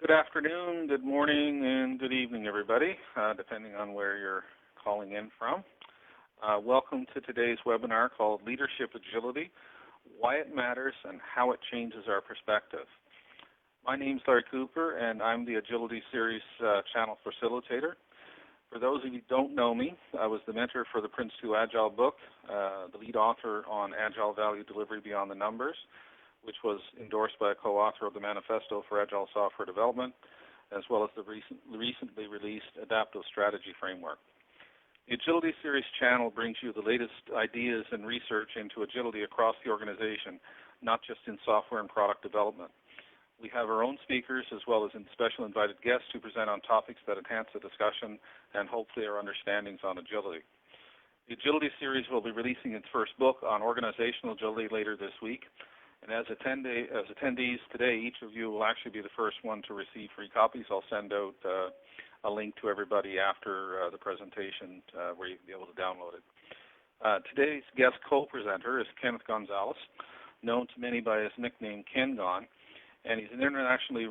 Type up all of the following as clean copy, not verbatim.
Good afternoon, good morning, and good evening, everybody, depending on where you're calling in from. Welcome to today's webinar called Leadership Agility, Why It Matters and How It Changes Our Perspective. My name is Larry Cooper, and I'm the Agility Series channel facilitator. For those of you who don't know me, I was the mentor for the Prince2 Agile book, the lead author on Agile Value Delivery Beyond the Numbers, which was endorsed by a co-author of the Manifesto for Agile Software Development, as well as the recently released Adaptive Strategy Framework. The Agility Series channel brings you the latest ideas and research into agility across the organization, not just in software and product development. We have our own speakers as well as special invited guests who present on topics that enhance the discussion and hopefully our understandings on agility. The Agility Series will be releasing its first book on organizational agility later this week. And as attendees today, each of you will actually be the first one to receive free copies. I'll send out a link to everybody after the presentation where you'll be able to download it. Today's guest co-presenter is Kenneth Gonzalez, known to many by his nickname KenGon, and he's an internationally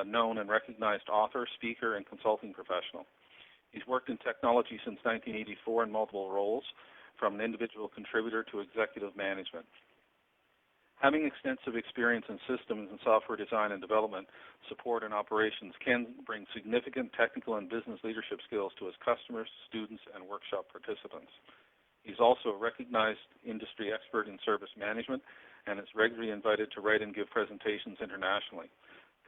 known and recognized author, speaker, and consulting professional. He's worked in technology since 1984 in multiple roles, from an individual contributor to executive management. Having extensive experience in systems and software design and development, support, and operations, Ken brings significant technical and business leadership skills to his customers, students, and workshop participants. He's also a recognized industry expert in service management and is regularly invited to write and give presentations internationally.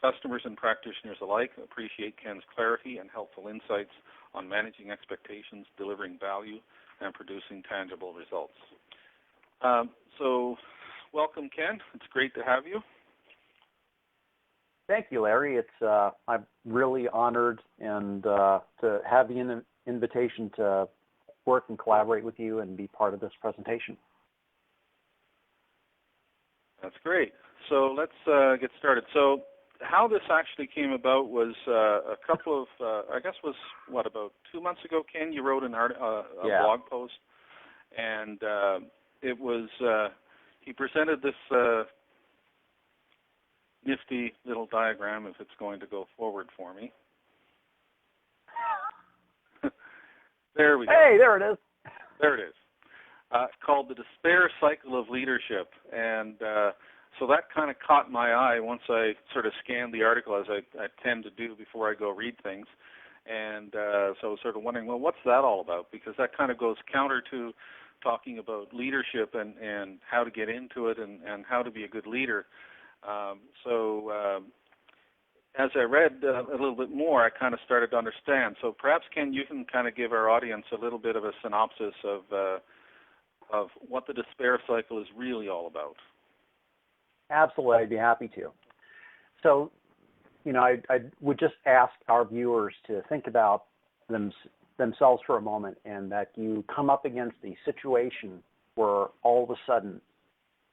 Customers and practitioners alike appreciate Ken's clarity and helpful insights on managing expectations, delivering value, and producing tangible results. Welcome, Ken. It's great to have you. Thank you, Larry. I'm really honored and to have the invitation to work and collaborate with you and be part of this presentation. That's great. So let's get started. So how this actually came about was a couple of, I guess was, about 2 months ago, Ken? You wrote a blog post, and it was... He presented this nifty little diagram, if it's going to go forward for me. There we go. Hey, there it is. There it is. Called The Despair Cycle of Leadership. And so that kind of caught my eye once I sort of scanned the article, as I tend to do before I go read things. And so I was sort of wondering, well, what's that all about? Because that kind of goes counter to talking about leadership and how to get into it and how to be a good leader. As I read a little bit more, I kind of started to understand. So perhaps, Ken, you can kind of give our audience a little bit of a synopsis of what the despair cycle is really all about. Absolutely, I'd be happy to. So, I would just ask our viewers to think about themselves for a moment, and that you come up against a situation where all of a sudden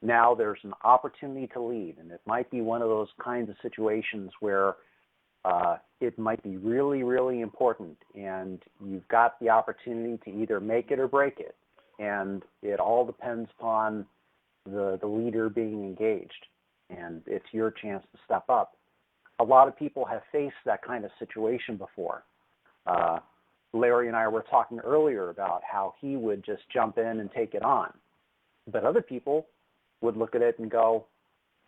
now there's an opportunity to lead, and it might be one of those kinds of situations where it might be really, really important, and you've got the opportunity to either make it or break it, and it all depends upon the leader being engaged, and it's your chance to step up. A lot of people have faced that kind of situation before. Larry and I were talking earlier about how he would just jump in and take it on. But other people would look at it and go,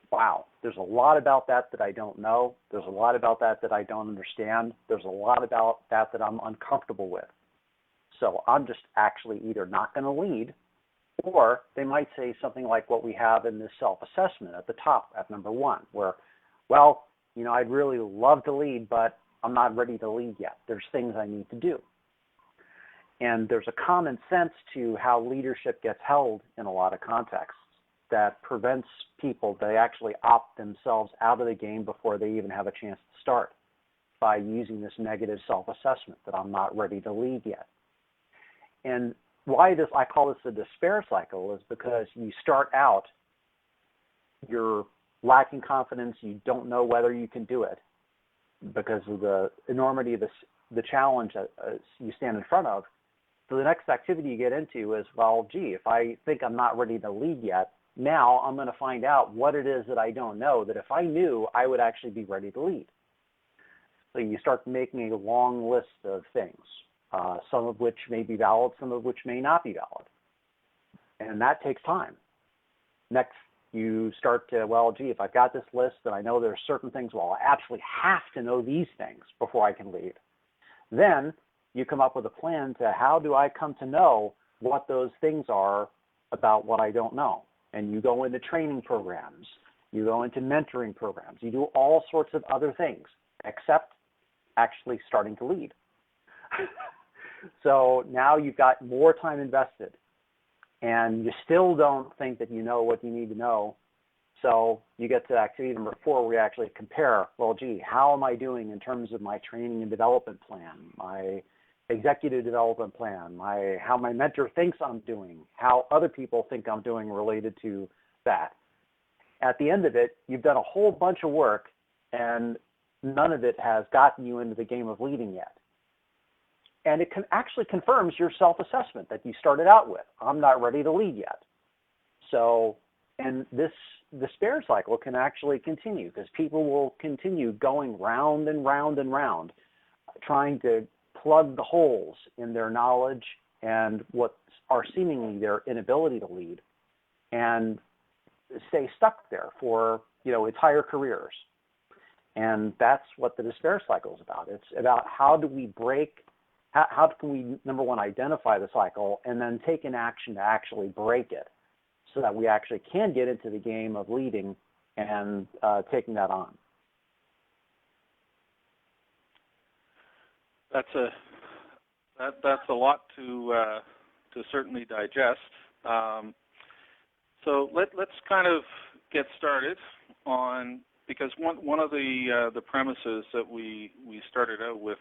wow, there's a lot about that I don't know. There's a lot about that I don't understand. There's a lot about that I'm uncomfortable with. So I'm just actually either not going to lead, or they might say something like what we have in this self-assessment at the top at number 1, where, well, I'd really love to lead, but I'm not ready to lead yet. There's things I need to do. And there's a common sense to how leadership gets held in a lot of contexts that prevents people to actually opt themselves out of the game before they even have a chance to start, by using this negative self-assessment that I'm not ready to lead yet. And why I call this the despair cycle is because you start out, you're lacking confidence, you don't know whether you can do it because of the enormity of the challenge that you stand in front of. So the next activity you get into is, well, gee, if I think I'm not ready to lead yet, now I'm going to find out what it is that I don't know, that if I knew, I would actually be ready to lead. So you start making a long list of things, some of which may be valid, some of which may not be valid. And that takes time. Next, you start to, well, gee, if I've got this list and I know there are certain things, well, I absolutely have to know these things before I can lead. Then you come up with a plan to how do I come to know what those things are about what I don't know. And you go into training programs, you go into mentoring programs, you do all sorts of other things except actually starting to lead. So now you've got more time invested and you still don't think that you know what you need to know. So you get to activity number 4 where you actually compare, well, gee, how am I doing in terms of my training and development plan, my executive development plan, how my mentor thinks I'm doing, how other people think I'm doing related to that. At the end of it, you've done a whole bunch of work and none of it has gotten you into the game of leading yet. And it actually confirms your self-assessment that you started out with. I'm not ready to lead yet. So, and this despair cycle can actually continue because people will continue going round and round and round, trying to plug the holes in their knowledge and what are seemingly their inability to lead, and stay stuck there for entire careers. And that's what the despair cycle is about. It's about how do we break. How can we, number one, identify the cycle and then take an action to actually break it so that we actually can get into the game of leading and taking that on? That's a lot to certainly digest. So let's kind of get started on, because one of the premises that we started out with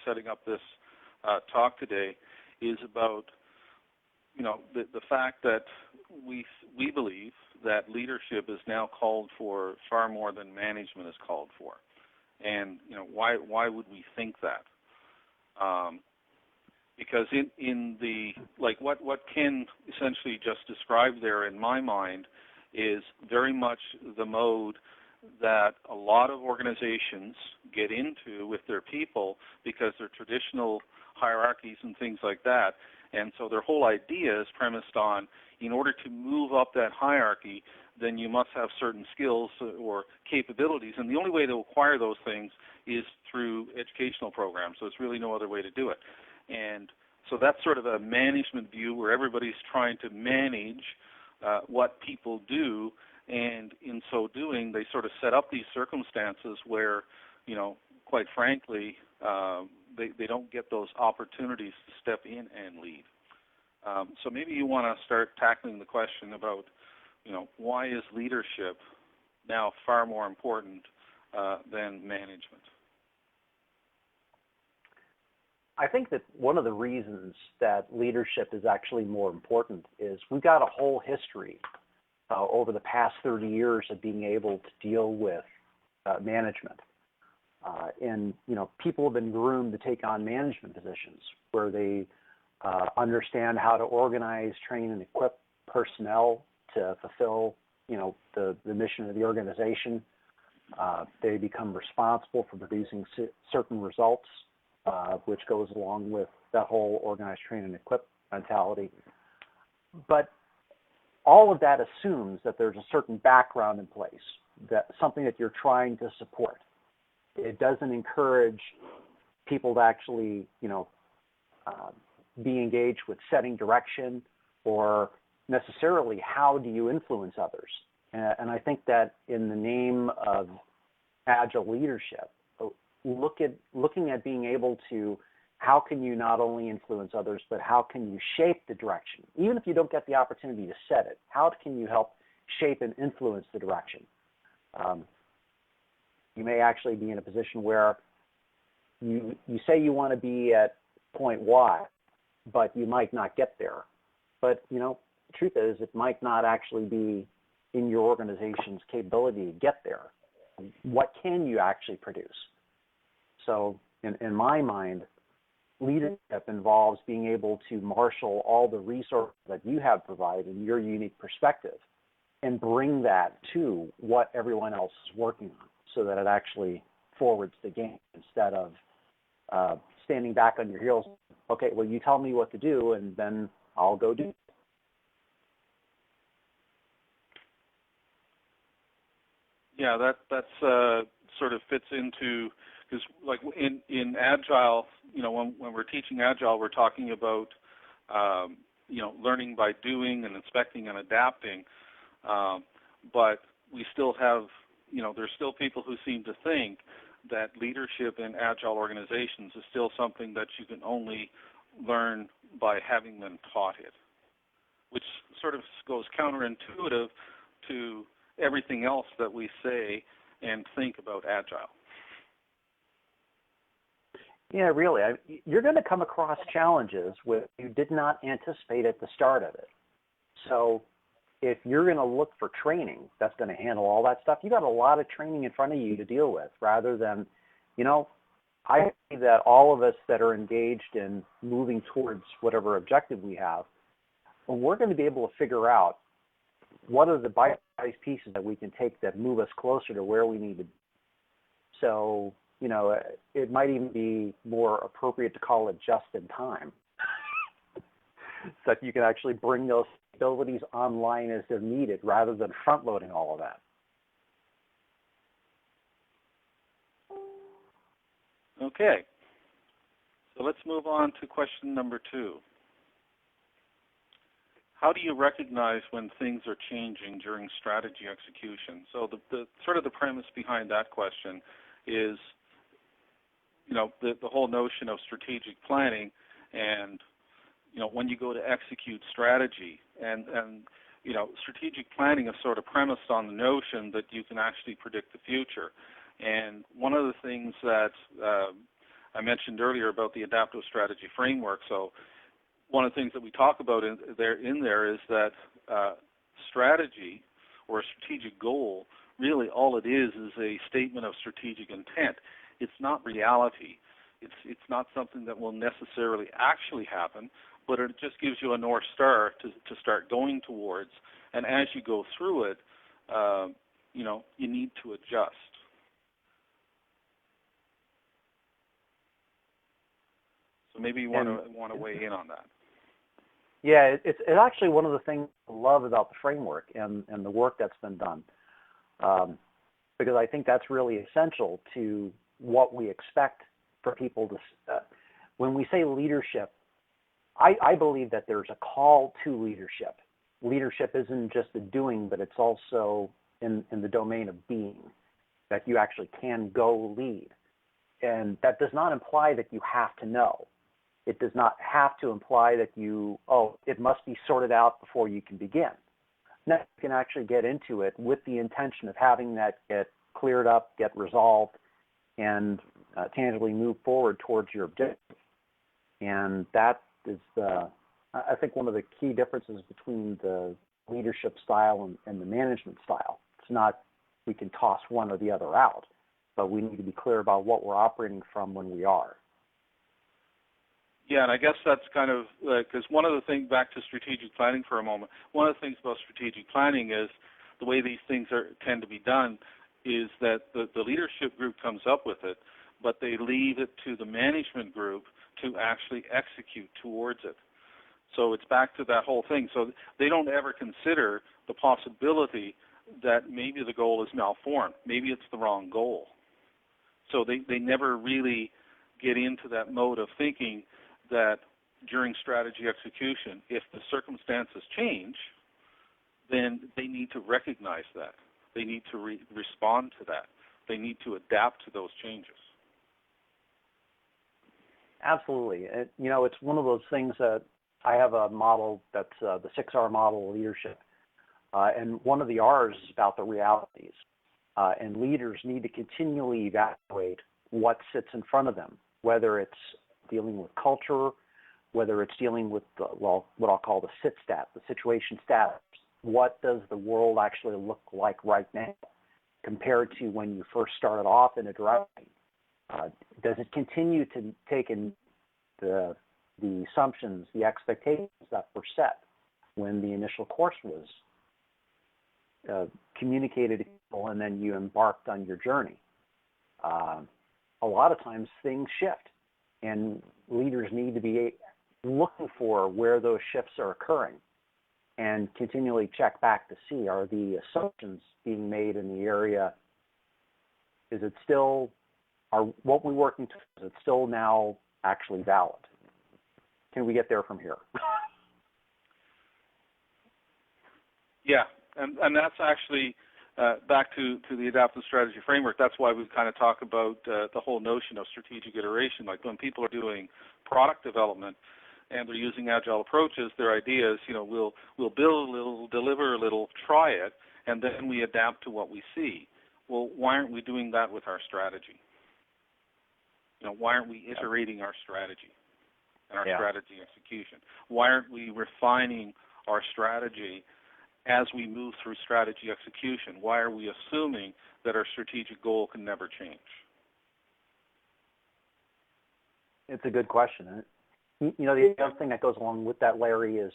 setting up this talk today is about the fact that we believe that leadership is now called for far more than management is called for, and why would we think that? Because in the what Ken essentially just described there in my mind is very much the mode that a lot of organizations get into with their people because they're traditional hierarchies and things like that. And so their whole idea is premised on, in order to move up that hierarchy, then you must have certain skills or capabilities. And the only way to acquire those things is through educational programs. So it's really no other way to do it. And so that's sort of a management view where everybody's trying to manage what people do. And in so doing, they sort of set up these circumstances where, quite frankly, they don't get those opportunities to step in and lead. So maybe you want to start tackling the question about, why is leadership now far more important than management? I think that one of the reasons that leadership is actually more important is we've got a whole history over the past 30 years of being able to deal with management. And people have been groomed to take on management positions where they understand how to organize, train, and equip personnel to fulfill, the mission of the organization. They become responsible for producing certain results, which goes along with that whole organize, train, and equip mentality. But all of that assumes that there's a certain background in place, that something that you're trying to support. It doesn't encourage people to actually, be engaged with setting direction or necessarily how do you influence others. And I think that in the name of agile leadership, looking at being able to, how can you not only influence others, but how can you shape the direction? Even if you don't get the opportunity to set it, how can you help shape and influence the direction? You may actually be in a position where you say you want to be at point Y, but you might not get there. But, the truth is it might not actually be in your organization's capability to get there. What can you actually produce? So in my mind, leadership involves being able to marshal all the resources that you have provided in your unique perspective and bring that to what everyone else is working on so that it actually forwards the game instead of standing back on your heels. Okay, well, you tell me what to do, and then I'll go do it. Yeah, that's sort of fits into, because like in Agile, when we're teaching Agile, we're talking about learning by doing and inspecting and adapting, but we still have there's still people who seem to think that leadership in Agile organizations is still something that you can only learn by having them taught it, which sort of goes counterintuitive to everything else that we say and think about Agile. Yeah, really. You're going to come across challenges which you did not anticipate at the start of it. So if you're going to look for training that's going to handle all that stuff, you got a lot of training in front of you to deal with rather than, I think that all of us that are engaged in moving towards whatever objective we have, we're going to be able to figure out what are the bite-sized pieces that we can take that move us closer to where we need to be. So, it might even be more appropriate to call it just in time, so that you can actually bring those abilities online as they're needed rather than front-loading all of that. Okay, so let's move on to question number 2. How do you recognize when things are changing during strategy execution? So the sort of the premise behind that question is, the whole notion of strategic planning, and when you go to execute strategy, and strategic planning is sort of premised on the notion that you can actually predict the future. And one of the things that I mentioned earlier about the adaptive strategy framework, so one of the things that we talk about in there is that strategy or a strategic goal, really all it is a statement of strategic intent. It's not reality. It's not something that will necessarily actually happen, but it just gives you a North Star to start going towards. And as you go through it, you need to adjust. So maybe you want to weigh in on that. Yeah, it's actually one of the things I love about the framework and the work that's been done, because I think that's really essential to what we expect for people to. When we say leadership, I believe that there's a call to leadership. Leadership isn't just the doing, but it's also in the domain of being, that you actually can go lead. And that does not imply that you have to know. It does not have to imply that it must be sorted out before you can begin. Now, you can actually get into it with the intention of having that get cleared up, get resolved, and tangibly move forward towards your objective. And that is, I think, one of the key differences between the leadership style and the management style. It's not we can toss one or the other out, but we need to be clear about what we're operating from when we are. Yeah, and I guess that's kind of, because one of the things, back to strategic planning for a moment, one of the things about strategic planning is the way these things tend to be done is that the leadership group comes up with it, but they leave it to the management group to actually execute towards it. So it's back to that whole thing. So they don't ever consider the possibility that maybe the goal is malformed. Maybe it's the wrong goal. So they never really get into that mode of thinking that during strategy execution, if the circumstances change, then they need to recognize that. They need to respond to that. They need to adapt to those changes. Absolutely. It's one of those things that I have a model that's the 6R model of leadership. And one of the R's is about the realities. And leaders need to continually evaluate what sits in front of them, whether it's dealing with culture, whether it's dealing with what I'll call the sit stat, the situation status. What does the world actually look like right now compared to when you first started off in a direction? Does it continue to take in the assumptions, the expectations that were set when the initial course was communicated to people and then you embarked on your journey? a lot of times things shift, and leaders need to be looking for where those shifts are occurring and continually check back to see, are the assumptions being made in the area, is it still, are what we're working towards, is it still now actually valid? Can we get there from here? Yeah, and that's actually back to the adaptive strategy framework. That's why we kind of talk about the whole notion of strategic iteration. Like when people are doing product development and they're using agile approaches, their ideas, we'll build a little, deliver a little, try it, and then we adapt to what we see. Well, why aren't we doing that with our strategy? Why aren't we iterating our strategy and our strategy execution? Why aren't we refining our strategy as we move through strategy execution? Why are we assuming that our strategic goal can never change? It's a good question. The other thing that goes along with that, Larry, is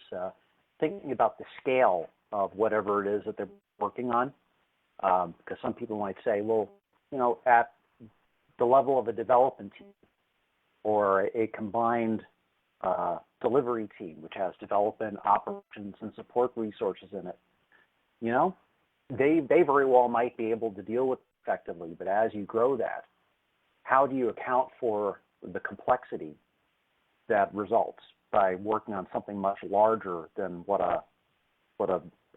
thinking about the scale of whatever it is that they're working on. Because some people might say, well, at the level of a development team or a combined delivery team, which has development, operations, and support resources in it, they very well might be able to deal with it effectively. But as you grow that, how do you account for the complexity that results by working on something much larger than what a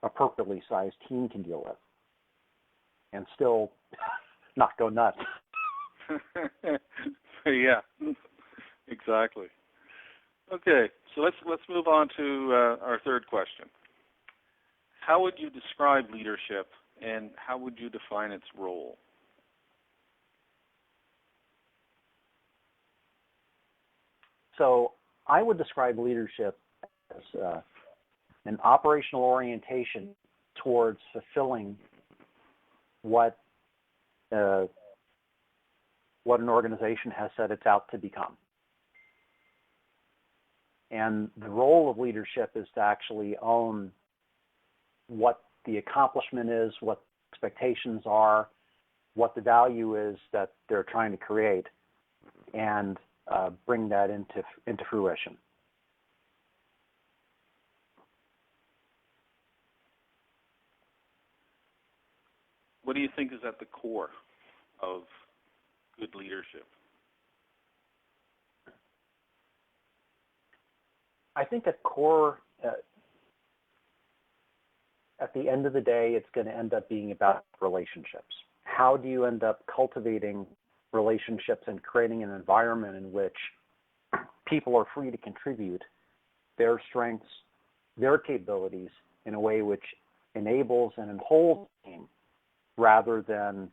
appropriately sized team can deal with, and still not go nuts? Yeah, exactly. Okay, so let's move on to our third question. How would you describe leadership, and how would you define its role? So I would describe leadership as an operational orientation towards fulfilling what an organization has set it's out to become. And the role of leadership is to actually own what the accomplishment is, what expectations are, what the value is that they're trying to create, and bring that into fruition. What do you think is at the core of good leadership? I think at core, at the end of the day, it's going to end up being about relationships. How do you end up cultivating relationships and creating an environment in which people are free to contribute their strengths, their capabilities in a way which enables and upholds the team, rather than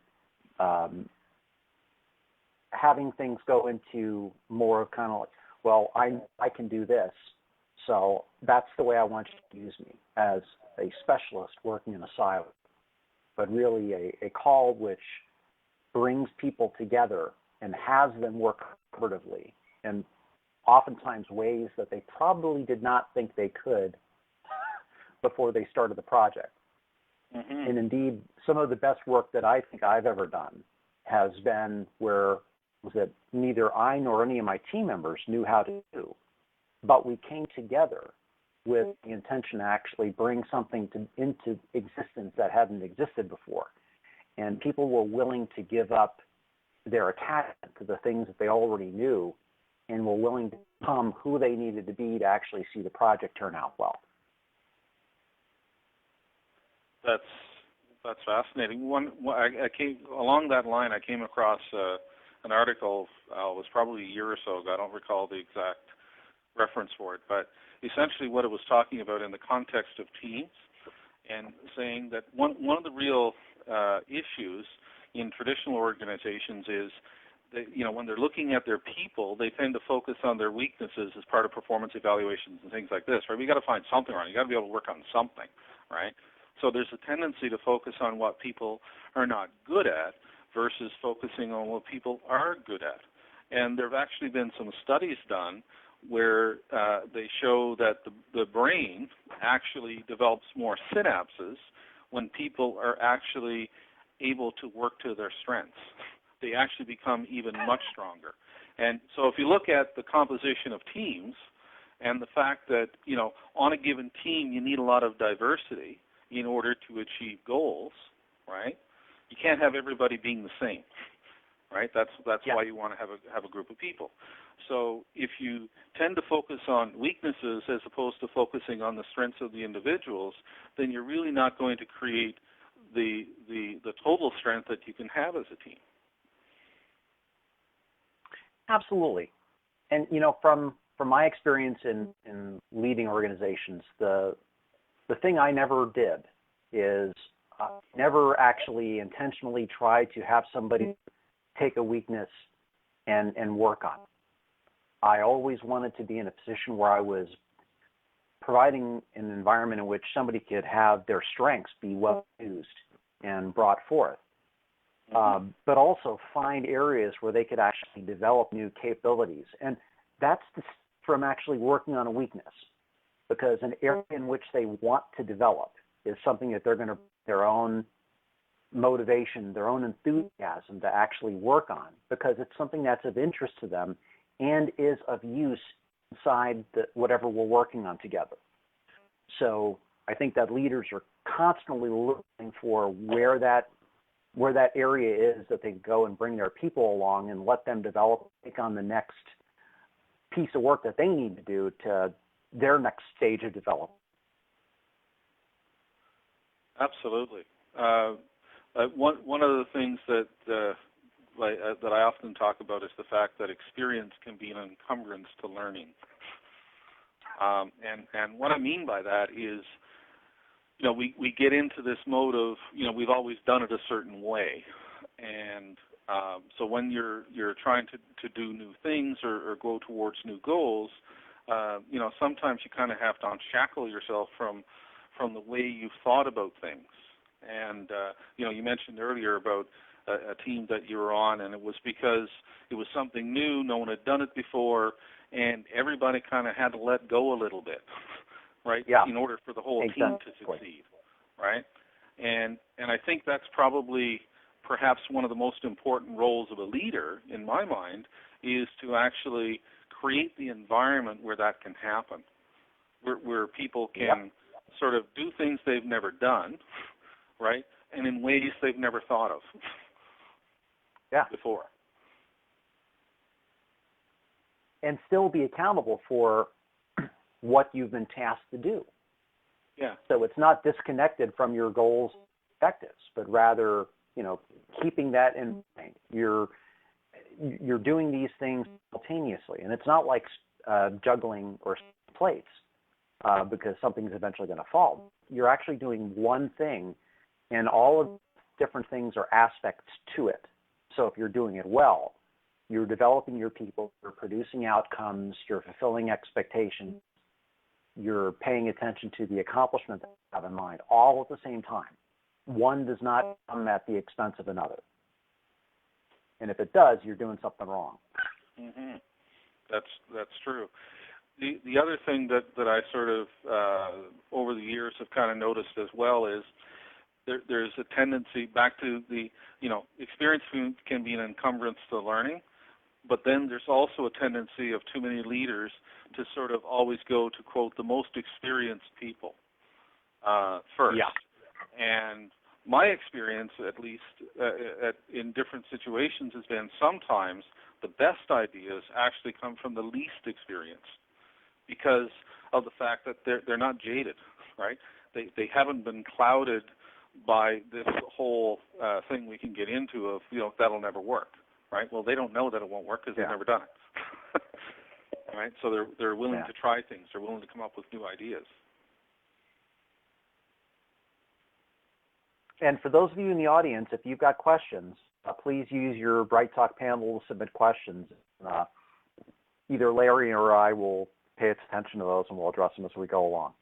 having things go into more of kind of like, well, I can do this, so that's the way I want you to use me, as a specialist working in a silo. But really a call which brings people together and has them work collaboratively, and oftentimes ways that they probably did not think they could before they started the project. Mm-hmm. And indeed, some of the best work that I think I've ever done has been where that neither I nor any of my team members knew how to do, but we came together with the intention to actually bring something into existence that hadn't existed before. And people were willing to give up their attachment to the things that they already knew, and were willing to become who they needed to be to actually see the project turn out well. That's fascinating. Along that line, I came across an article. It was probably a year or so ago. I don't recall the exact reference for it, but essentially what it was talking about in the context of teams, and saying that one of the real issues in traditional organizations is that, when they're looking at their people, they tend to focus on their weaknesses as part of performance evaluations and things like this, right? We got to find something wrong. You got to be able to work on something, right? So there's a tendency to focus on what people are not good at versus focusing on what people are good at. And there have actually been some studies done where they show that the brain actually develops more synapses when people are actually able to work to their strengths they actually become even much stronger. And so if you look at the composition of teams and the fact that, on a given team you need a lot of diversity in order to achieve goals, right? You can't have everybody being the same, right? That's why you want to have a group of people. So if you tend to focus on weaknesses as opposed to focusing on the strengths of the individuals, then you're really not going to create the total strength that you can have as a team. Absolutely. And, from my experience in leading organizations, the thing I never did is never actually intentionally try to have somebody take a weakness and work on it. I always wanted to be in a position where I was providing an environment in which somebody could have their strengths be well used and brought forth, but also find areas where they could actually develop new capabilities. And that's from actually working on a weakness, because an area in which they want to develop is something that they're going to their own motivation, their own enthusiasm to actually work on, because it's something that's of interest to them and is of use inside whatever we're working on together. So I think that leaders are constantly looking for where that area is that they go and bring their people along and let them develop, take on the next piece of work that they need to do to their next stage of development. Absolutely. One of the things that I often talk about is the fact that experience can be an encumbrance to learning. And what I mean by that is, we get into this mode of, we've always done it a certain way. And so when you're trying to do new things or go towards new goals, sometimes you kind of have to unshackle yourself from the way you've thought about things. And, you mentioned earlier about a team that you were on, and it was because it was something new, no one had done it before, and everybody kind of had to let go a little bit, right, in order for the whole team to succeed, right? And I think that's probably perhaps one of the most important roles of a leader, in my mind, is to actually create the environment where that can happen, where people can sort of do things they've never done, right, and in ways they've never thought of before. And still be accountable for what you've been tasked to do. Yeah. So it's not disconnected from your goals and objectives, but rather, keeping that in mind. You're doing these things simultaneously, and it's not like juggling or plates because something's eventually going to fall. You're actually doing one thing, and all of the different things are aspects to it. So if you're doing it well, you're developing your people, you're producing outcomes, you're fulfilling expectations, you're paying attention to the accomplishment that you have in mind, all at the same time. One does not come at the expense of another. And if it does, you're doing something wrong. Mm-hmm. That's true. The other thing that I sort of, over the years, have kind of noticed as well is there's a tendency back to the, experience can be an encumbrance to learning, but then there's also a tendency of too many leaders to sort of always go to, quote, the most experienced people first. Yeah. And my experience, at least in different situations, has been sometimes the best ideas actually come from the least experienced because of the fact that they're not jaded, right? They haven't been clouded by this whole thing we can get into of, that'll never work, right? Well, they don't know that it won't work because they've never done it, right? So they're willing to try things. They're willing to come up with new ideas. And for those of you in the audience, if you've got questions, please use your Bright Talk panel to submit questions. Either Larry or I will pay attention to those, and we'll address them as we go along.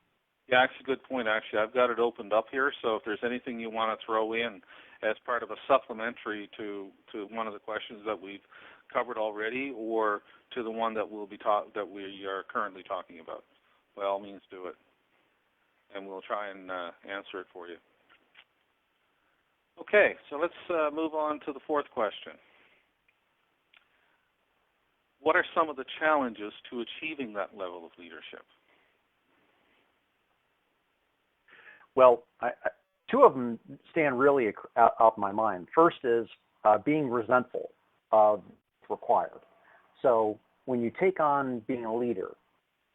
Yeah, actually, good point. Actually, I've got it opened up here, so if there's anything you want to throw in as part of a supplementary to one of the questions that we've covered already, or to the one that that we are currently talking about, by all means, do it, and we'll try and answer it for you. Okay, so let's move on to the fourth question. what are some of the challenges to achieving that level of leadership? Well, two of them stand really out in my mind. First is being resentful of what's required. So when you take on being a leader,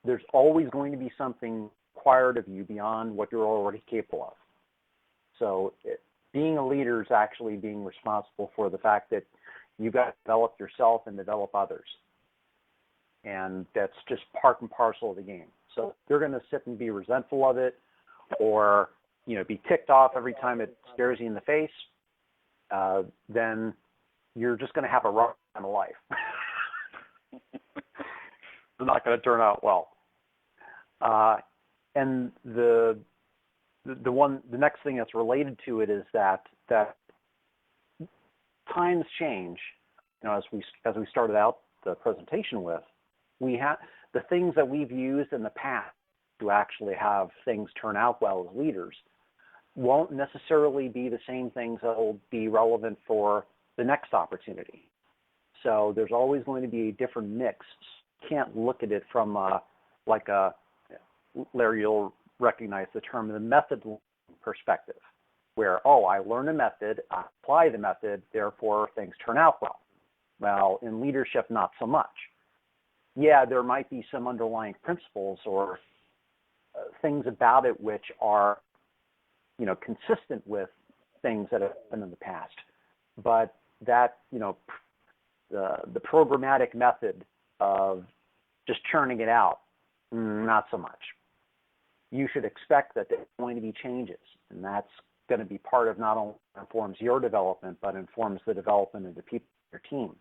there's always going to be something required of you beyond what you're already capable of. So being a leader is actually being responsible for the fact that you've got to develop yourself and develop others. And that's just part and parcel of the game. So if you're going to sit and be resentful of it, or be ticked off every time it stares you in the face, then you're just going to have a rough time of life. It's not going to turn out well. And the next thing that's related to it is that times change. As we started out the presentation with, we have the things that we've used in the past to actually have things turn out well as leaders won't necessarily be the same things that will be relevant for the next opportunity. So there's always going to be a different mix. You can't look at it from Larry, you'll recognize the term, the method perspective, where, I learn a method, I apply the method, therefore things turn out well. Well, in leadership, not so much. Yeah, there might be some underlying principles or things about it which are, consistent with things that have happened in the past. But that, the programmatic method of just churning it out, not so much. You should expect that there's going to be changes, and that's going to be part of not only informs your development, but informs the development of the people in your team.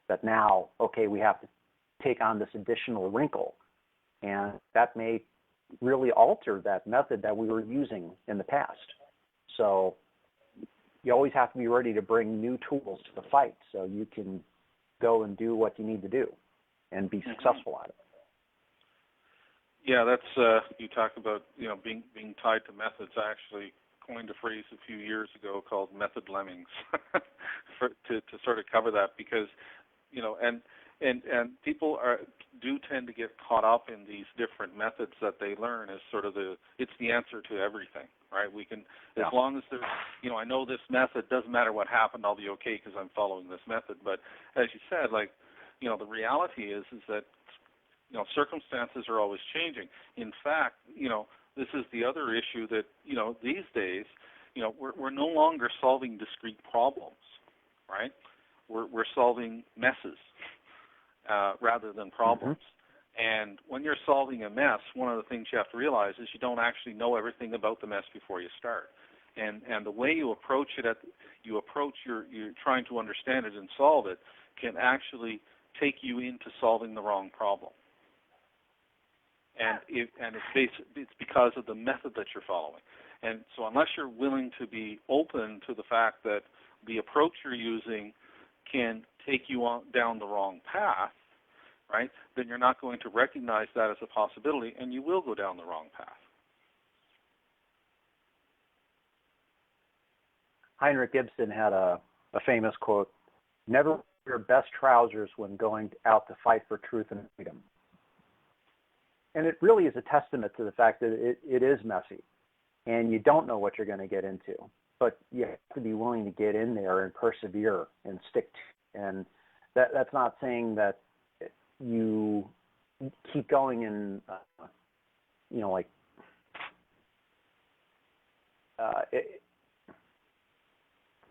That now, we have to take on this additional wrinkle, and that may really alter that method that we were using in the past. So you always have to be ready to bring new tools to the fight so you can go and do what you need to do and be successful at it. Yeah, that's you talk about being tied to methods. I actually coined a phrase a few years ago called method lemmings to sort of cover that, because and people do tend to get caught up in these different methods that they learn as sort of it's the answer to everything, right? We can, as long as there's, I know this method, doesn't matter what happened, I'll be okay because I'm following this method. But as you said, the reality is that, circumstances are always changing. In fact, this is the other issue that, these days, we're no longer solving discrete problems, right? We're solving messes rather than problems. And when you're solving a mess, one of the things you have to realize is you don't actually know everything about the mess before you start. And the way you approach it, you're trying to understand it and solve it, can actually take you into solving the wrong problem. And it's because of the method that you're following. And so unless you're willing to be open to the fact that the approach you're using can take you down the wrong path, right, then you're not going to recognize that as a possibility, and you will go down the wrong path. Heinrich Ibsen had a famous quote, "Never wear your best trousers when going out to fight for truth and freedom." And it really is a testament to the fact that it is messy, and you don't know what you're going to get into. But you have to be willing to get in there and persevere and stick to it. And that's not saying that you keep going and,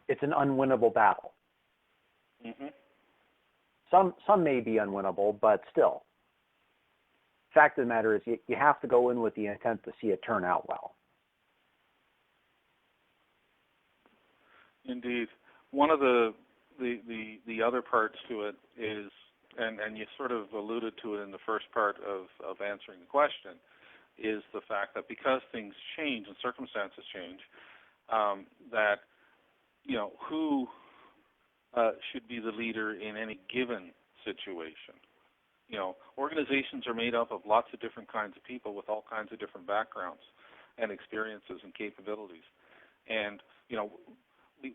it's an unwinnable battle. Some may be unwinnable, but still. Fact of the matter is you have to go in with the intent to see it turn out well. Indeed. One of the other parts to it is, and you sort of alluded to it in the first part of answering the question, is the fact that because things change and circumstances change, that, who should be the leader in any given situation. Organizations are made up of lots of different kinds of people with all kinds of different backgrounds and experiences and capabilities. And,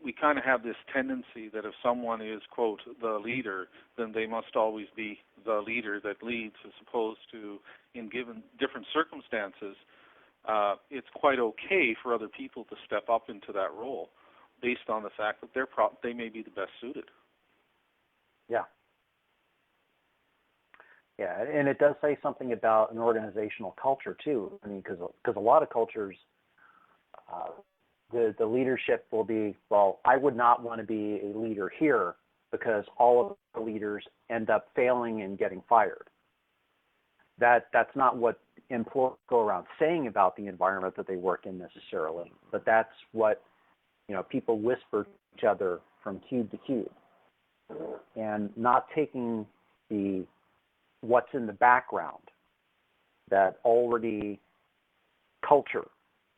we kind of have this tendency that if someone is, quote, the leader, then they must always be the leader that leads, as opposed to in given different circumstances, it's quite okay for other people to step up into that role based on the fact that they may be the best suited. Yeah. Yeah, and it does say something about an organizational culture too. I mean, because a lot of cultures, the leadership will be, well, I would not want to be a leader here because all of the leaders end up failing and getting fired. That's not what employees go around saying about the environment that they work in necessarily, but that's what people whisper to each other from cube to cube, and not taking what's in the background, that already culture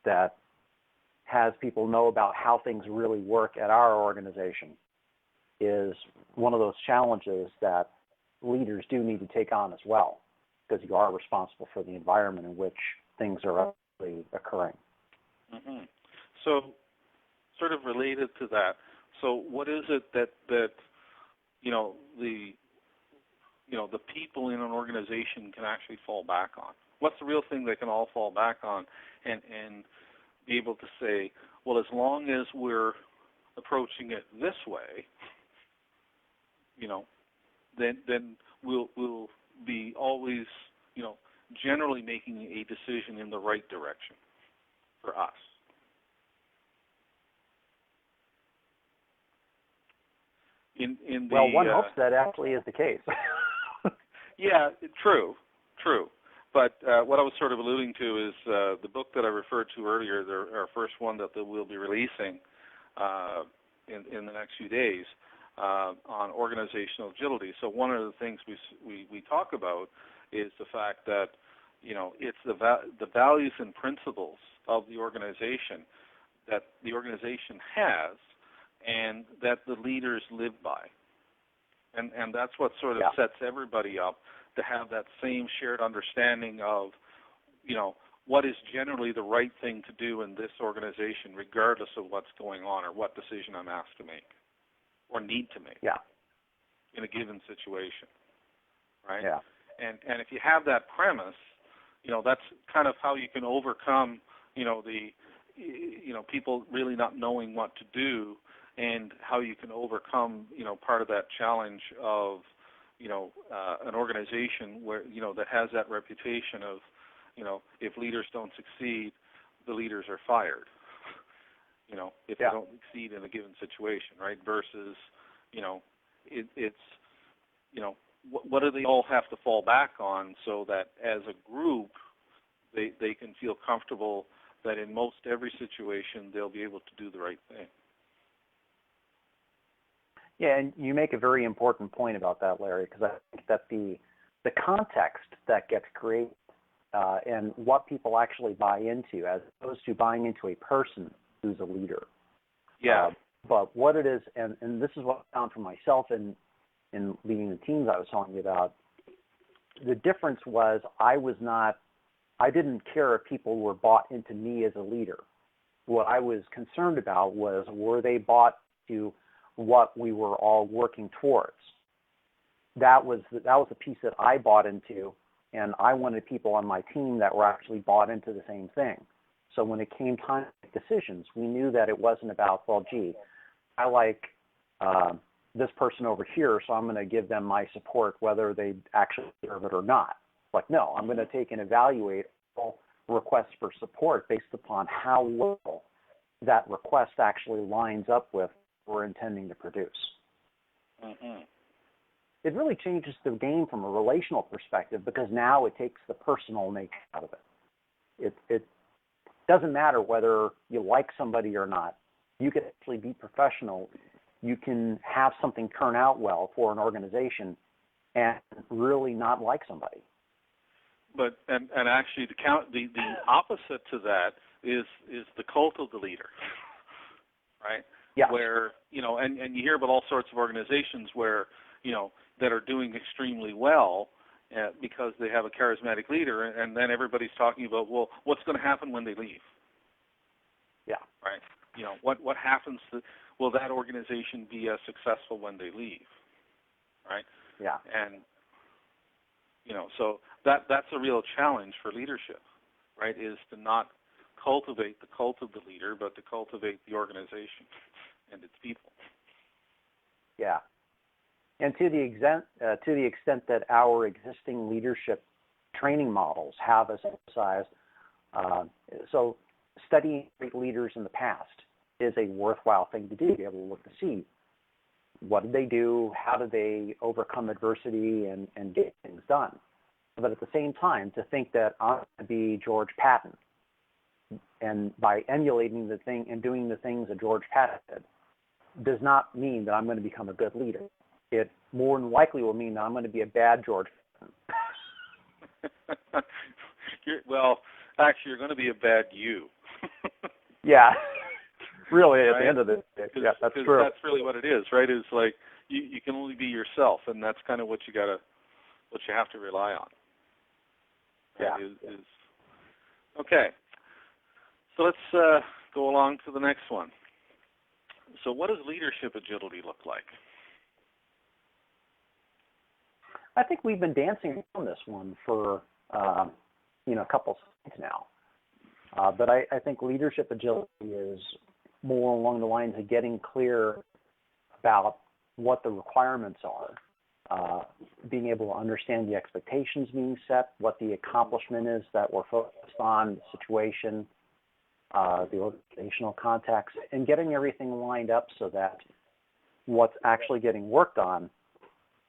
that has people know about how things really work at our organization, is one of those challenges that leaders do need to take on as well, because you are responsible for the environment in which things are actually occurring. Mm-hmm. So, sort of related to that, so what is it that the people in an organization can actually fall back on? What's the real thing they can all fall back on and be able to say, well, as long as we're approaching it this way, then we'll be always, generally making a decision in the right direction for us. One hopes that actually is the case. Yeah, true. But what I was sort of alluding to is the book that I referred to earlier, our first one that we'll be releasing in the next few days on organizational agility. So one of the things we talk about is the fact that it's the values and principles of the organization that the organization has and that the leaders live by. And that's what sort of sets everybody up to have that same shared understanding of, what is generally the right thing to do in this organization, regardless of what's going on or what decision I'm asked to make or need to make in a given situation, right? Yeah. And if you have that premise, that's kind of how you can overcome, people really not knowing what to do, and how you can overcome, part of that challenge of, an organization where, that has that reputation of, if leaders don't succeed, the leaders are fired, if they don't succeed in a given situation, right? Versus, it's, what do they all have to fall back on so that as a group, they can feel comfortable that in most every situation they'll be able to do the right thing. Yeah, and you make a very important point about that, Larry, because I think that the context that gets created and what people actually buy into, as opposed to buying into a person who's a leader. Yeah. But what it is, and this is what I found for myself in leading the teams I was talking about, the difference was I didn't care if people were bought into me as a leader. What I was concerned about was, were they bought to what we were all working towards? That was the piece that I bought into, and I wanted people on my team that were actually bought into the same thing. So when it came time to make decisions, we knew that it wasn't about, well, gee, I like this person over here, so I'm going to give them my support whether they actually deserve it or not. Like, no, I'm going to take and evaluate all requests for support based upon how well that request actually lines up with what we're intending to produce. Mm-hmm. It really changes the game from a relational perspective, because now it takes the personal nature out of it. It doesn't matter whether you like somebody or not. You can actually be professional. You can have something turn out well for an organization and really not like somebody. But and actually the opposite to that is the cult of the leader, right? Yeah. Where and you hear about all sorts of organizations where that are doing extremely well because they have a charismatic leader, and then everybody's talking about, well, what's going to happen when they leave? Yeah. Right. What happens to, will that organization be as successful when they leave? Right. Yeah. And So that's a real challenge for leadership, right? Is to not cultivate the cult of the leader, but to cultivate the organization and its people. Yeah. And to the extent that our existing leadership training models have us emphasized, so studying great leaders in the past is a worthwhile thing to do. Be able to look to see what did they do, how did they overcome adversity and get things done. But at the same time, to think that I'm going to be George Patton, and by emulating the thing and doing the things that George Patton did, does not mean that I'm going to become a good leader. It more than likely will mean that I'm going to be a bad George Patton. Well, actually, you're going to be a bad you. Yeah, really, at right? the end of the day. Yeah, that's true. That's really what it is, right? Is like you can only be yourself, and that's kind of what you have to rely on. Right? Yeah. Okay. So let's go along to the next one. So what does leadership agility look like? I think we've been dancing on this one for a couple of slides now. But I think leadership agility is more along the lines of getting clear about what the requirements are, being able to understand the expectations being set, what the accomplishment is that we're focused on, the situation, the organizational context, and getting everything lined up so that what's actually getting worked on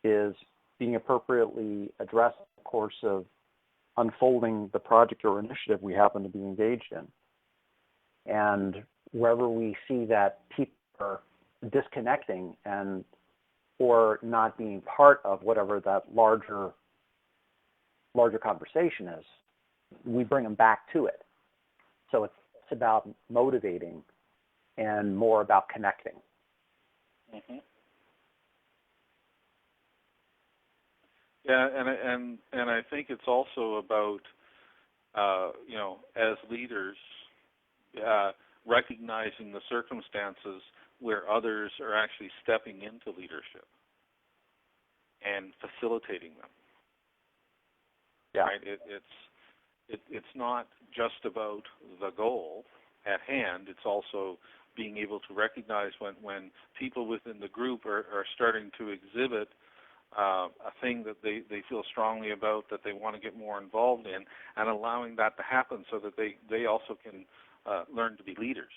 is being appropriately addressed in the course of unfolding the project or initiative we happen to be engaged in. And wherever we see that people are disconnecting or not being part of whatever that larger conversation is, we bring them back to it. So it's about motivating and more about connecting. Mm-hmm. Yeah, and I think it's also about as leaders recognizing the circumstances where others are actually stepping into leadership and facilitating them. Yeah. Right? It's not just about the goal at hand. It's also being able to recognize when people within the group are starting to exhibit a thing that they feel strongly about, that they want to get more involved in, and allowing that to happen so that they also can learn to be leaders.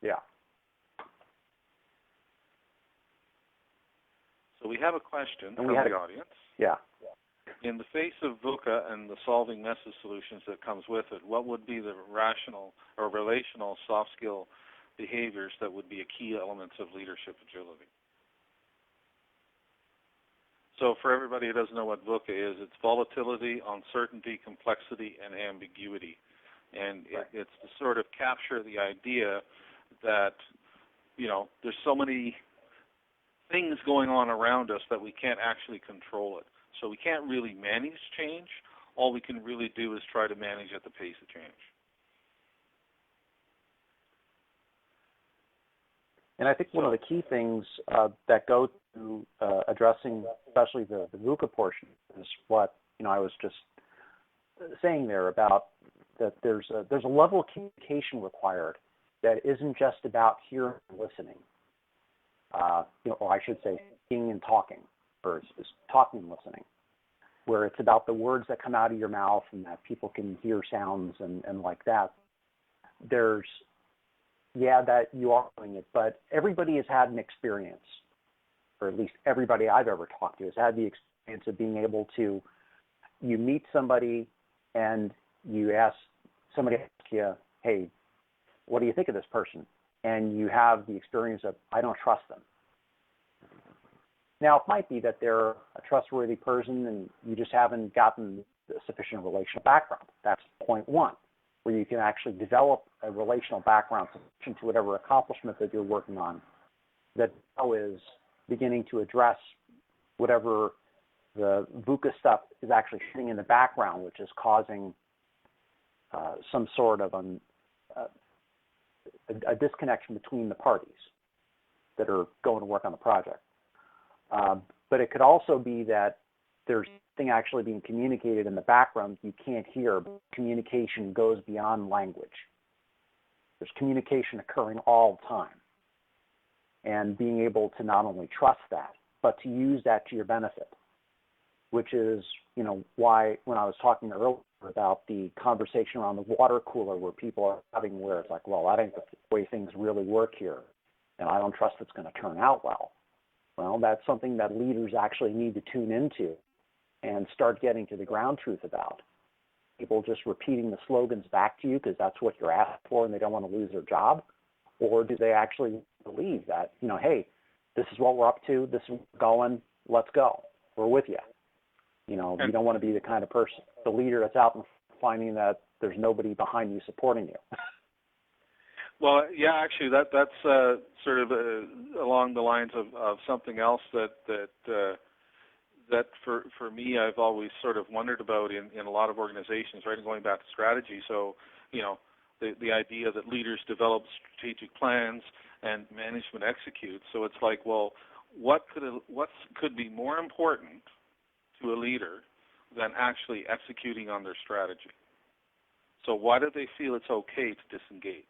Yeah. So we have a question from the audience. Yeah. In the face of VUCA and the solving message solutions that comes with it, what would be the rational or relational soft skill behaviors that would be a key elements of leadership agility? So for everybody who doesn't know what VUCA is, it's volatility, uncertainty, complexity, and ambiguity. And it's to sort of capture the idea that, there's so many things going on around us that we can't actually control it. So we can't really manage change. All we can really do is try to manage at the pace of change. And I think one of the key things that go to addressing, especially the VUCA portion, is what I was just saying there about that there's a level of communication required that isn't just about hearing and listening, or I should say speaking and talking, or just talking and listening, where it's about the words that come out of your mouth and that people can hear sounds and like that. There's that you are doing it, but everybody has had an experience, or at least everybody I've ever talked to has had the experience of being able to, you meet somebody and somebody asks you, hey, what do you think of this person? And you have the experience of, I don't trust them. Now, it might be that they're a trustworthy person and you just haven't gotten the sufficient relational background. That's point one, where you can actually develop a relational background sufficient to whatever accomplishment that you're working on that now is beginning to address whatever the VUCA stuff is actually sitting in the background, which is causing some sort of a disconnection between the parties that are going to work on the project. But it could also be that there's something actually being communicated in the background you can't hear, but communication goes beyond language. There's communication occurring all the time. And being able to not only trust that, but to use that to your benefit, which is, why when I was talking earlier about the conversation around the water cooler where people are having where it's like, well, that ain't the way things really work here, and I don't trust it's going to turn out well. Well, that's something that leaders actually need to tune into and start getting to the ground truth about. People just repeating the slogans back to you because that's what you're asked for and they don't want to lose their job? Or do they actually believe that, hey, this is what we're up to, this is where we're going, let's go, we're with you. You don't want to be the kind of person, the leader that's out and finding that there's nobody behind you supporting you. Well, yeah, actually, that's sort of along the lines of something else that for me I've always sort of wondered about in a lot of organizations, right? And going back to strategy, so the idea that leaders develop strategic plans and management executes. So it's like, well, what could be more important to a leader than actually executing on their strategy? So why do they feel it's okay to disengage,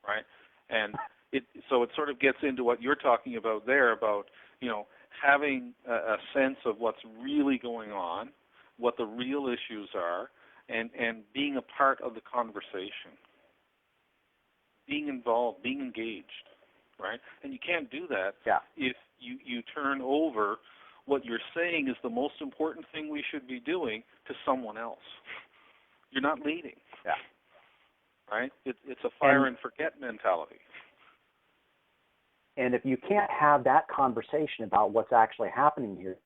right? And so it sort of gets into what you're talking about there about, having a sense of what's really going on, what the real issues are, and being a part of the conversation, being involved, being engaged, right? And you can't do that if you turn over what you're saying is the most important thing we should be doing to someone else. You're not leading. Yeah. Right? It's a fire and forget mentality. And if you can't have that conversation about what's actually happening here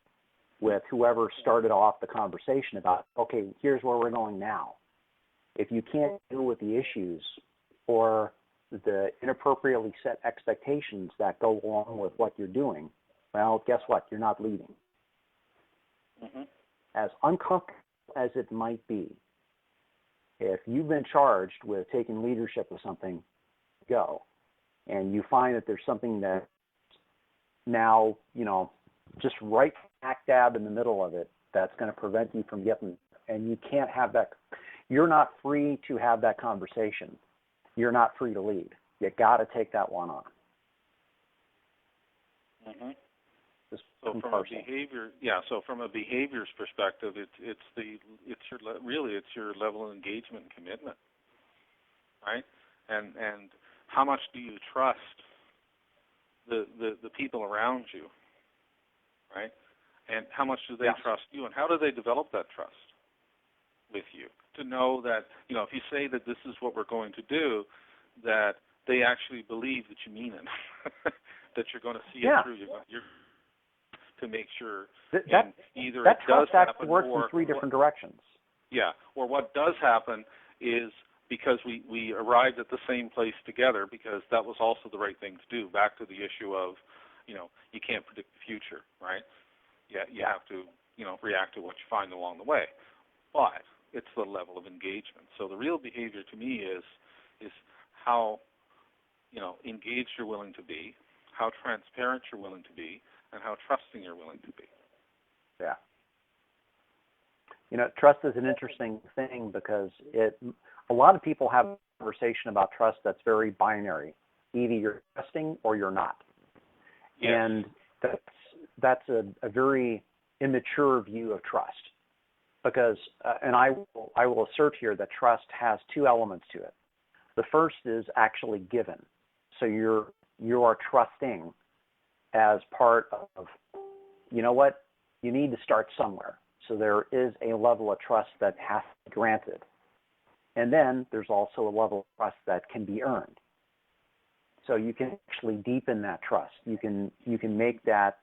with whoever started off the conversation about, okay, here's where we're going now. If you can't deal with the issues or the inappropriately set expectations that go along with what you're doing, well, guess what? You're not leading. Mm-hmm. As uncomfortable as it might be, if you've been charged with taking leadership of something, go, and you find that there's something that now, just right smack dab in the middle of it that's going to prevent you from getting, and you can't have that, you're not free to have that conversation. You're not free to lead. You got to take that one on. Mm-hmm. So from a behaviors perspective, it's your level of engagement and commitment, right? And how much do you trust the people around you, right? And how much do they trust you, and how do they develop that trust with you? To know that, if you say that this is what we're going to do, that they actually believe that you mean it, that you're going to see it through. You're to make sure either that it does happen works in three different directions. Yeah, or what does happen is because we arrived at the same place together because that was also the right thing to do. Back to the issue of, you can't predict the future, right? Yeah, you have to, react to what you find along the way. But it's the level of engagement. So the real behavior to me is how, engaged you're willing to be, how transparent you're willing to be, and how trusting you're willing to be. Yeah. Trust is an interesting thing because a lot of people have a conversation about trust that's very binary. Either you're trusting or you're not. Yes. And that's a very immature view of trust because, and I will assert here that trust has two elements to it. The first is actually given. So you are trusting as part of, what, you need to start somewhere. So there is a level of trust that has to be granted. And then there's also a level of trust that can be earned. So you can actually deepen that trust. You can make that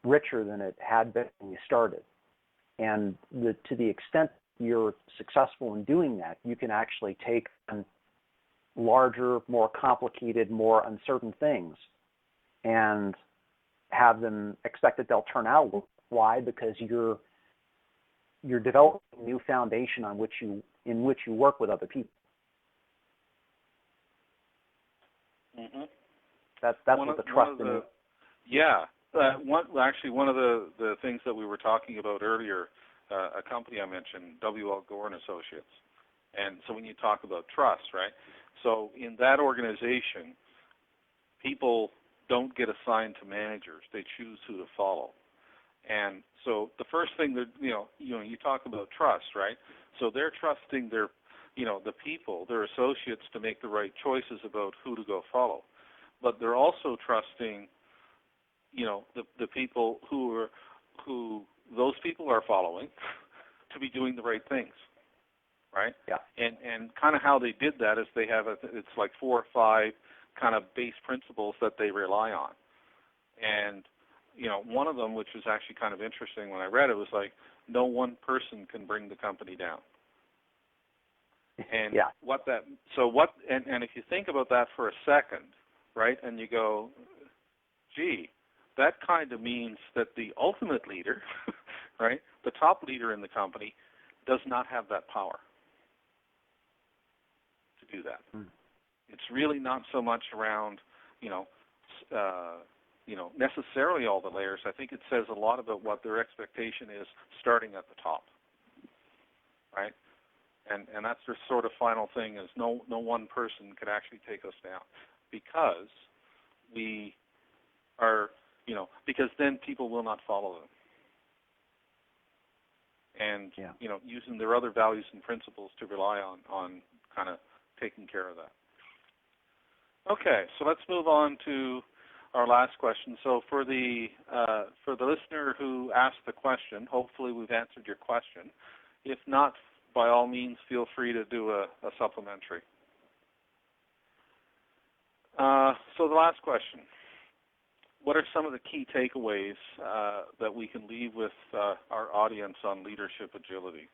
richer than it had been when you started. And to the extent you're successful in doing that, you can actually take on larger, more complicated, more uncertain things and have them expect that they'll turn out well. Why? Because you're developing a new foundation in which you work with other people. Mm-hmm. That's what the trust is. Yeah, one of the things that we were talking about earlier, a company I mentioned, W.L. Gore and Associates. And so when you talk about trust, right? So in that organization, people don't get assigned to managers; they choose who to follow. And so the first thing that you talk about trust, right? So they're trusting their, the people, their associates, to make the right choices about who to go follow. But they're also trusting, the people who those people are following to be doing the right things, right? Yeah. And kind of how they did that is they have it's like 4 or 5 kind of base principles that they rely on. And one of them, which was actually kind of interesting when I read it, was like, no one person can bring the company down. And yeah. and if you think about that for a second, right, and you go, gee, that kind of means that the ultimate leader, right, the top leader in the company, does not have that power to do that. Mm. It's really not so much around, necessarily all the layers. I think it says a lot about what their expectation is starting at the top, right? And that's their sort of final thing is no one person could actually take us down, because we are, because then people will not follow them. And, using their other values and principles to rely on kind of taking care of that. Okay, so let's move on to our last question. So for the listener who asked the question, hopefully we've answered your question. If not, by all means, feel free to do a supplementary. So the last question. What are some of the key takeaways that we can leave with our audience on leadership agility?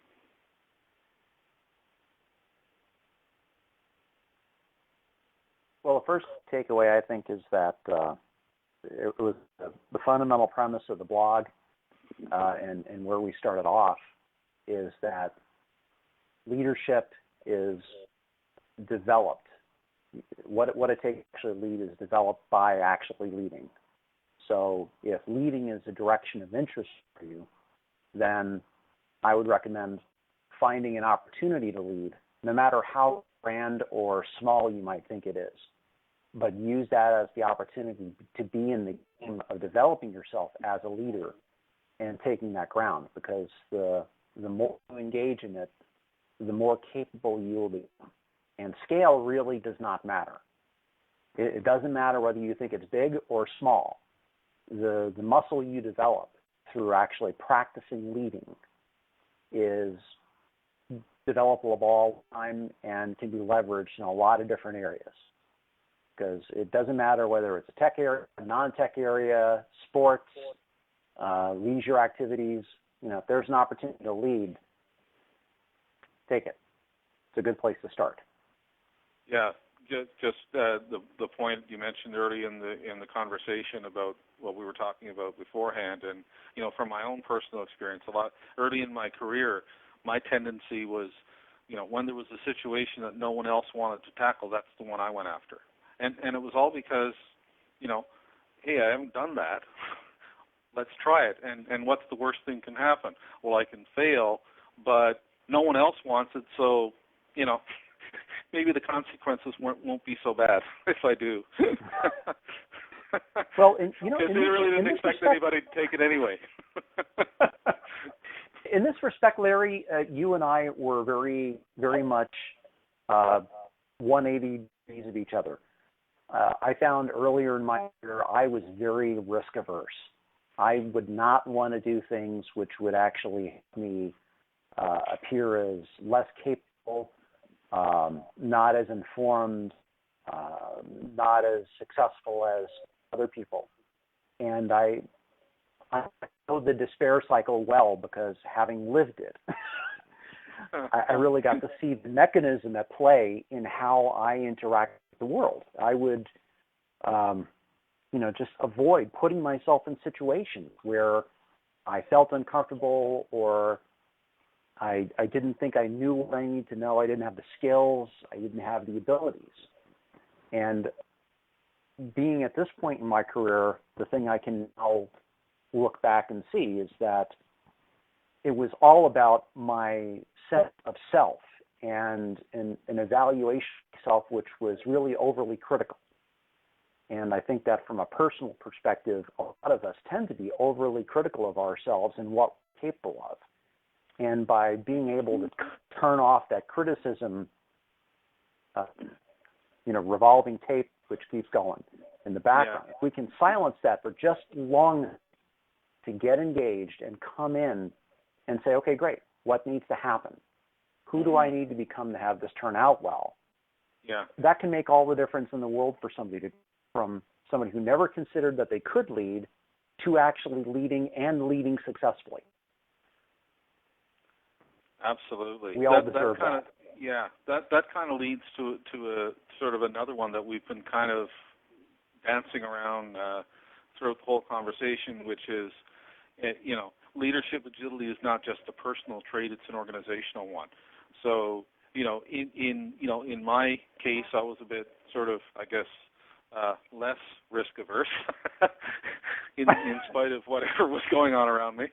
Well, the first takeaway, I think, is that it was the fundamental premise of the blog and where we started off is that leadership is developed. What it takes to actually lead is developed by actually leading. So if leading is a direction of interest for you, then I would recommend finding an opportunity to lead, no matter how grand or small you might think it is. But use that as the opportunity to be in the game of developing yourself as a leader and taking that ground, because the more you engage in it, the more capable you will be. And scale really does not matter. It doesn't matter whether you think it's big or small. The muscle you develop through actually practicing leading is developable all the time and can be leveraged in a lot of different areas. Because it doesn't matter whether it's a tech area, a non-tech area, sports, leisure activities. If there's an opportunity to lead, take it. It's a good place to start. Yeah, just the point you mentioned early in the conversation about what we were talking about beforehand, and from my own personal experience, a lot early in my career, my tendency was, when there was a situation that no one else wanted to tackle, that's the one I went after. And it was all because, hey, I haven't done that. Let's try it. And what's the worst thing can happen? Well, I can fail, but no one else wants it, so, maybe the consequences won't be so bad if I do. Well, because they really didn't expect anybody to take it anyway. In this respect, Larry, you and I were very, very much 180 degrees of each other. I found earlier in my career I was very risk averse. I would not want to do things which would actually make me appear as less capable, not as informed, not as successful as other people. And I know the despair cycle well, because having lived it, I really got to see the mechanism at play in how I interact with the world. I would, just avoid putting myself in situations where I felt uncomfortable, or I didn't think I knew what I needed to know. I didn't have the skills. I didn't have the abilities. And being at this point in my career, the thing I can now look back and see is that it was all about my sense of self and an evaluation of self which was really overly critical. And I think that from a personal perspective, a lot of us tend to be overly critical of ourselves and what we're capable of. And by being able to turn off that criticism, revolving tape which keeps going in the background, if we can silence that for just long enough to get engaged and come in and say, okay, great, what needs to happen? Who do I need to become to have this turn out well? Yeah. That can make all the difference in the world for somebody from somebody who never considered that they could lead to actually leading and leading successfully. Absolutely. We all deserve that. Yeah, that kind of leads to a sort of another one that we've been kind of dancing around throughout the whole conversation, which is, leadership agility is not just a personal trait; it's an organizational one. So, in my case, I was a bit sort of, I guess, less risk averse, in spite of whatever was going on around me.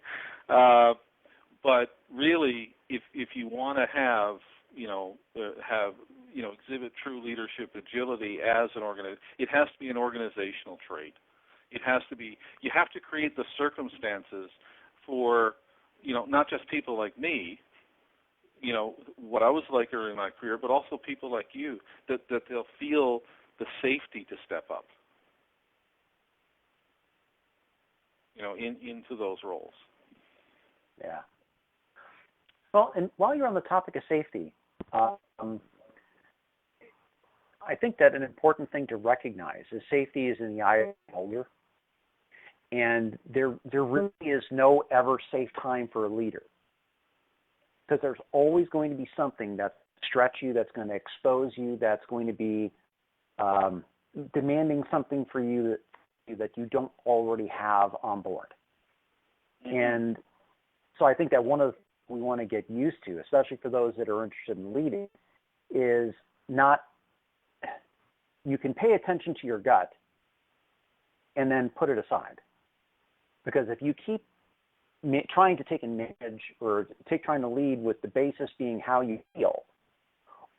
But really, if you want to have exhibit true leadership agility as an it has to be an organizational trait. It has to be, you have to create the circumstances for, not just people like me, what I was like early in my career, but also people like you, that they'll feel the safety to step up, into those roles. Yeah. Well, and while you're on the topic of safety, I think that an important thing to recognize is safety is in the eye of the beholder, and there really is no ever safe time for a leader, because there's always going to be something that's stretch you, that's going to expose you, that's going to be demanding something for you that you don't already have on board. Mm-hmm. And so I think that one of the things we want to get used to, especially for those that are interested in leading, is not, you can pay attention to your gut and then put it aside. Because if you keep trying to take advantage or trying to lead with the basis being how you feel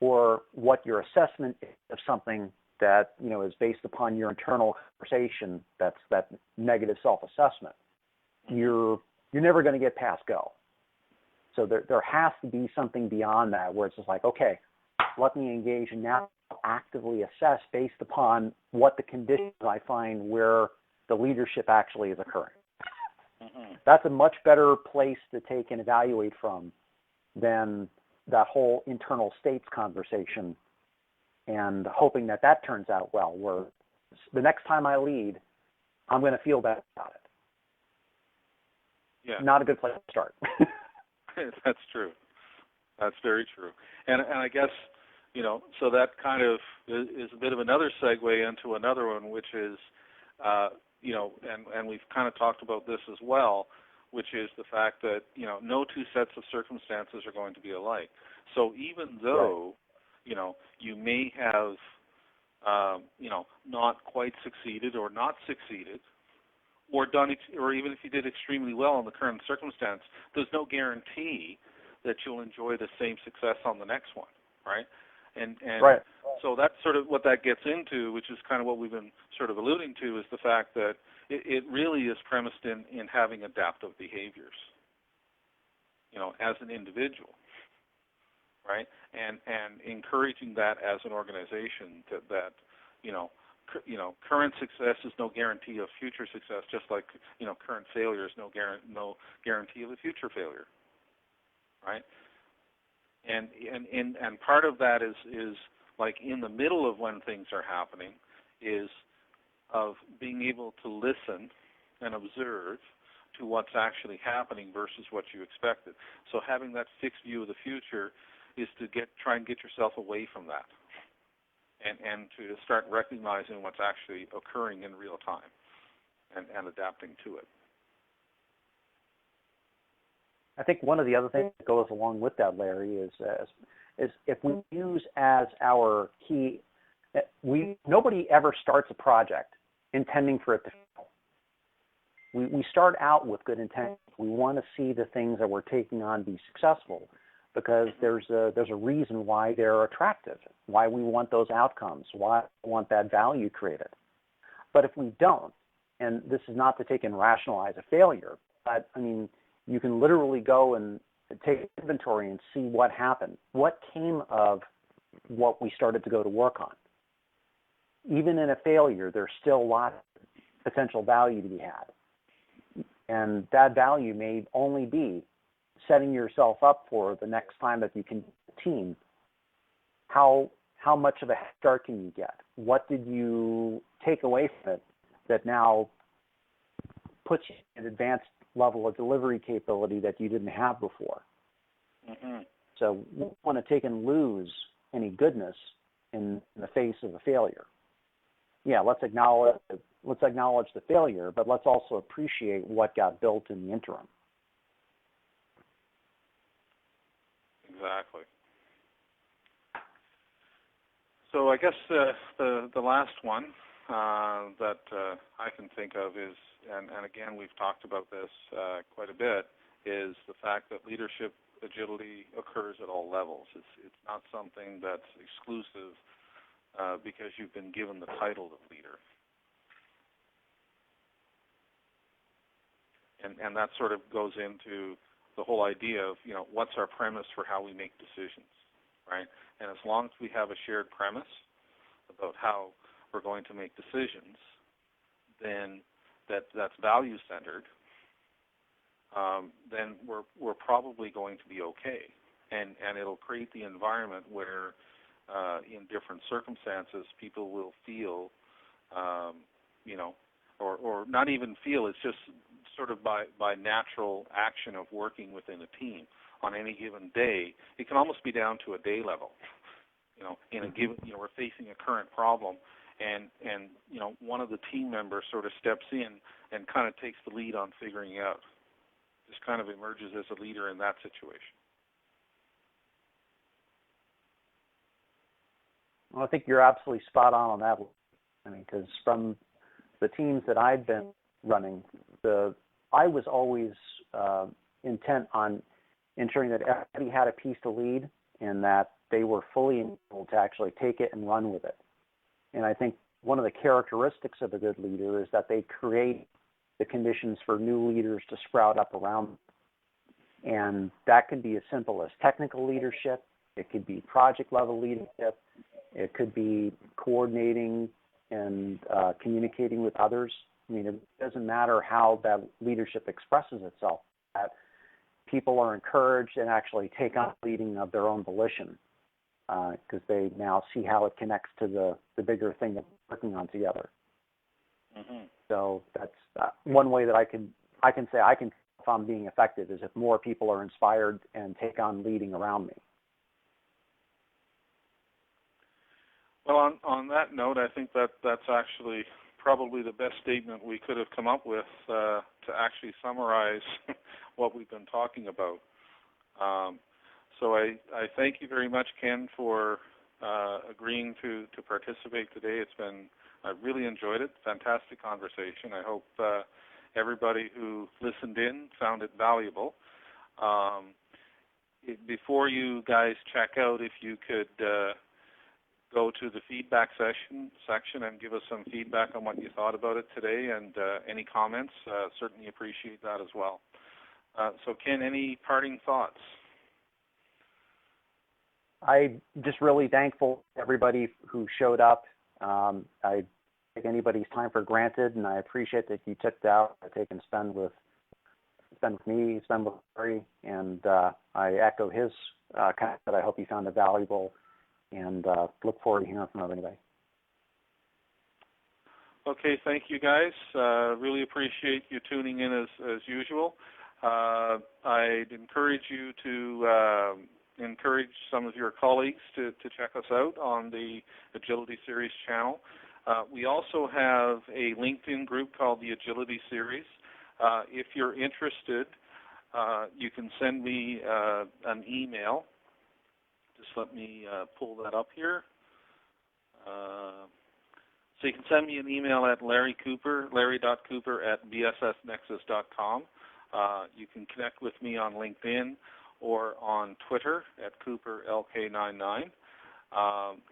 or what your assessment is of something that is based upon your internal conversation, that's that negative self-assessment, you're never going to get past go. So there has to be something beyond that where it's just like, okay, let me engage and now actively assess based upon what the conditions I find where the leadership actually is occurring. Mm-hmm. That's a much better place to take and evaluate from than that whole internal states conversation and hoping that turns out well, where the next time I lead, I'm going to feel better about it. Yeah. Not a good place to start. That's true. That's very true. And I guess, so that kind of is a bit of another segue into another one, which is, and we've kind of talked about this as well, which is the fact that, no two sets of circumstances are going to be alike. So even though, you may have, not quite succeeded or not succeeded, or even if you did extremely well in the current circumstance, there's no guarantee that you'll enjoy the same success on the next one, right? And right. So that's sort of what that gets into, which is kind of what we've been sort of alluding to, is the fact that it really is premised in having adaptive behaviors, as an individual, right? And encouraging that as an organization that current success is no guarantee of future success, just like, current failure is no guarantee of a future failure, right? And part of that is like in the middle of when things are happening is of being able to listen and observe to what's actually happening versus what you expected. So having that fixed view of the future is to try and get yourself away from that. And to start recognizing what's actually occurring in real time and adapting to it. I think one of the other things that goes along with that, Larry, is if we use as our key Nobody ever starts a project intending for it to fail. We start out with good intent. We want to see the things that we're taking on be successful because there's a reason why they're attractive, why we want those outcomes, why we want that value created. But if we don't, and this is not to take and rationalize a failure, but I mean, you can literally go and take inventory and see what happened. What came of what we started to go to work on? Even in a failure, there's still a lot of potential value to be had. And that value may only be setting yourself up for the next time that you can team. How much of a start can you get? What did you take away from it that now puts you in an advanced level of delivery capability that you didn't have before? Mm-hmm. So we want to take and lose any goodness in the face of a failure. Yeah, let's acknowledge the failure, but let's also appreciate what got built in the interim. Exactly. So I guess the last one that I can think of is, and again we've talked about this quite a bit, is the fact that leadership agility occurs at all levels. It's not something that's exclusive because you've been given the title of leader. And that sort of goes into the whole idea of, what's our premise for how we make decisions, right? And as long as we have a shared premise about how we're going to make decisions, then that's value-centered, then we're probably going to be okay. And it'll create the environment where in different circumstances people will feel, or not even feel, it's just sort of by natural action of working within a team on any given day. It can almost be down to a day level. In a given, we're facing a current problem, and one of the team members sort of steps in and kind of takes the lead on figuring it out. Just kind of emerges as a leader in that situation. Well, I think you're absolutely spot on that. I mean, because from the teams that I've been running, I was always intent on ensuring that everybody had a piece to lead and that they were fully able to actually take it and run with it. And I think one of the characteristics of a good leader is that they create the conditions for new leaders to sprout up around them. And that can be as simple as technical leadership. It could be project level leadership. It could be coordinating and communicating with others. I mean, it doesn't matter how that leadership expresses itself, that people are encouraged and actually take on leading of their own volition because they now see how it connects to the bigger thing that we're working on together. Mm-hmm. So that's one way that I can say if I'm being effective is if more people are inspired and take on leading around me. Well, on that note, I think that's actually probably the best statement we could have come up with to actually summarize what we've been talking about. So I thank you very much, Ken, for agreeing to participate today. I really enjoyed it. Fantastic conversation. I hope everybody who listened in found it valuable. Before you guys check out, if you could go to the feedback section and give us some feedback on what you thought about it today, and any comments, certainly appreciate that as well. So Ken, any parting thoughts? I'm just really thankful to everybody who showed up. I take anybody's time for granted, and I appreciate that you took the hour to take and spend with me, spend with Larry, and I echo his comment that I hope you found it valuable, and look forward to hearing from everybody. Okay, thank you guys. Really appreciate you tuning in as usual. I'd encourage you to encourage some of your colleagues to check us out on the Agility Series channel. We also have a LinkedIn group called the Agility Series. If you're interested, you can send me an email. Just let me pull that up here. So you can send me an email at larry.cooper@bssnexus.com. You can connect with me on LinkedIn or on Twitter at CooperLK99.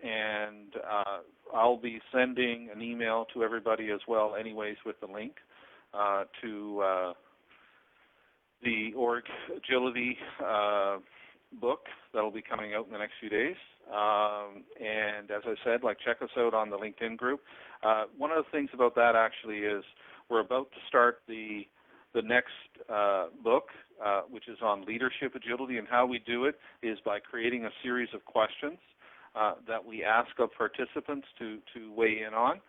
And I'll be sending an email to everybody as well anyways with the link to the Org Agility book that'll be coming out in the next few days. And as I said, check us out on the LinkedIn group. One of the things about that actually is we're about to start the next book, which is on leadership agility, and how we do it is by creating a series of questions that we ask of participants to weigh in on.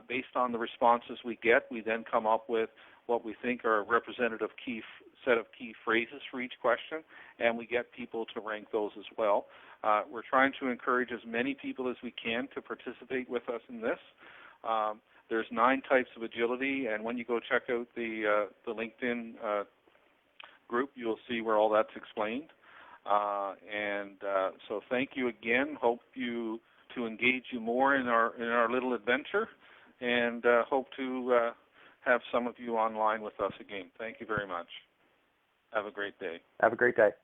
Based on the responses we get, we then come up with what we think are a representative set of key phrases for each question, and we get people to rank those as well. We're trying to encourage as many people as we can to participate with us in this. There's 9 types of agility, and when you go check out the LinkedIn group, you'll see where all that's explained. So thank you again. Hope to engage you more in our little adventure, and hope to have some of you online with us again. Thank you very much. Have a great day. Have a great day.